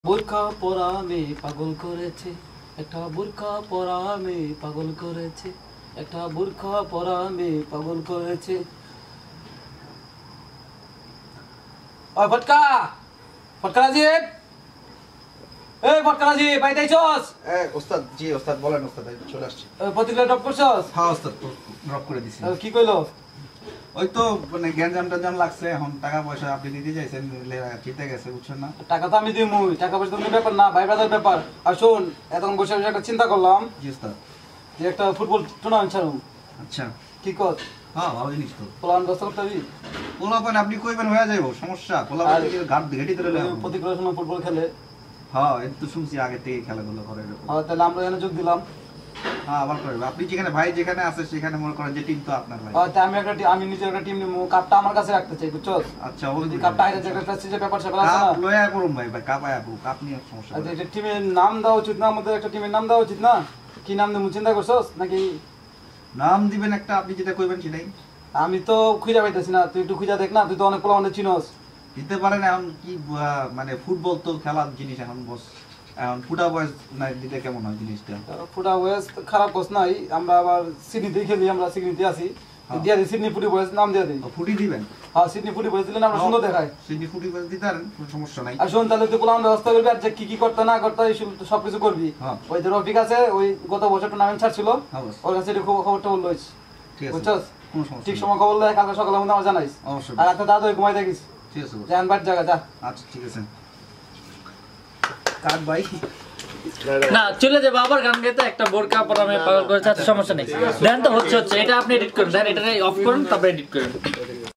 বোরকা পরা মেয়ে পাগল করেছে, একটা বোরকা পরা মেয়ে পাগল করেছে, একটা বোরকা পরা মেয়ে পাগল করেছে। ওই ফটকা, ফটকা রাজীব, এই ফটকা রাজীব, বাইতে আইছস? ওস্তাদ, জি ওস্তাদ বলেন। ওস্তাদ চলে আসছি। প্রতিক্রিয়া ড্রপ করছস? হ্যাঁ ওস্তাদ, ড্রপ করে দিছি। কি কইলো? ওই তো মানে গ্যাঞ্জাম টাঞ্জাম লাগছে, এখন টাকা পয়সা আপনি দিতে চাইছেন, জিতে গেছে, বুঝছেন না? টাকা তো আমি দিমুই, টাকা পয়সা তো ব্যাপার না, ভাই ব্রাদার ব্যাপার। আর শোন, এখন বসে বসে একটা চিন্তা করলাম জি ওস্তাদ, যে একটা ফুটবল টুর্নামেন্ট ছাড়ুন। আচ্ছা, কি কর? হ্যাঁ ভালো জিনিস তো। প্ল্যান ব্যবস্থা করতে হবে। পোলাপান আপনি কইবেন হয়ে যাইব, সমস্যা পোলাপান থেকে ঘাট ঘেটি ধরে লইব। প্রতিক্রিয়া শোনা ফুটবল খেলে। হ্যাঁ এই তো শুনছি আগে থেকে খেলাগুলো করে এরকম। হ্যাঁ, তাহলে আমরা এখানে যোগ দিলাম। হ্যাঁ আবার করবে, আপনি যেখানে ভাই যেখানে আছে সেখানে মনে করেন যে টিম তো আপনার ভাই। হ্যাঁ, আমি নিজের একটা টিম নিবো, কাপটা আমার কাছে রাখতে চাই, বুঝছস? আচ্ছা, ওই যদি কাপটা হাইরে যে একটা সিজে পেপার সেপার আছে না, কাপ লয়া করুম ভাই, ভাই কাপ আয়া করুম, কাপ নিয়ে সমস্যা আচ্ছা, নাই। একটা টিমের নাম দেওয়া উচিত না? আমাদের একটা টিমের নাম দেওয়া উচিত না? কি নাম দেবো চিন্তা করছস নাকি? নাম দিবেন একটা, আপনি যেটা কইবেন সেটাই। আমি তো খুঁজে পাইতেছি না, তুই একটু খুঁজে দেখ না, তুই তো অনেক পোলা অনেক চিনস। দিতে পারেন এখন কি মানে ফুটবল তো খেলার জিনিস, এখন বস এখন ফুটা বয়স না দিতে কেমন হয় জিনিসটা? ফুটা বয়স খারাপ কোস নাই, আমরা আবার সিডনিতেই খেলি, আমরা সিডনিতে আছি। দিয়া দিই সিডনি ফুটি বয়স নাম দিয়ে দিই। ফুটি দিবেন? হ্যাঁ, সিডনি ফুটি বয়স দিলে না আমরা সুন্দর দেখাই। সিডনি ফুটি বয়স দিতে পারেন, কোনো সমস্যা নাই। আর শোন, তাহলে তুই পোলাম ব্যবস্থা করবি, আর যে কি কি করতে না করতে হয় সবকিছু করবি। হ্যাঁ। ওই যে রফিক আছে, ওই গত বছর টুর্নামেন্ট ছাড়ছিল, হ্যাঁ বস, ওর কাছে খবরটা বললো, ঠিক আছে, বুঝছস? কোনো সমস্যা ঠিক নেই। সময় খবর দেয়, কালকে সকালের মধ্যে আমার জানাইস। অবশ্যই। আর একটা দাদা ঘুমাই দেখিস, ঠিক আছে বস। যান বাট জায়গা যা। আচ্ছা ঠিক আছে। কাট ভাই। না চলে যাবে আবার গান গাইতে, একটা বোরকা পরা মেয়ে পাগল করেছে। আচ্ছা সমস্যা নেই, দেন তো হচ্ছে, এটা আপনি এডিট করেন, দেন এটা অফ করুন, তারপরে এডিট করেন।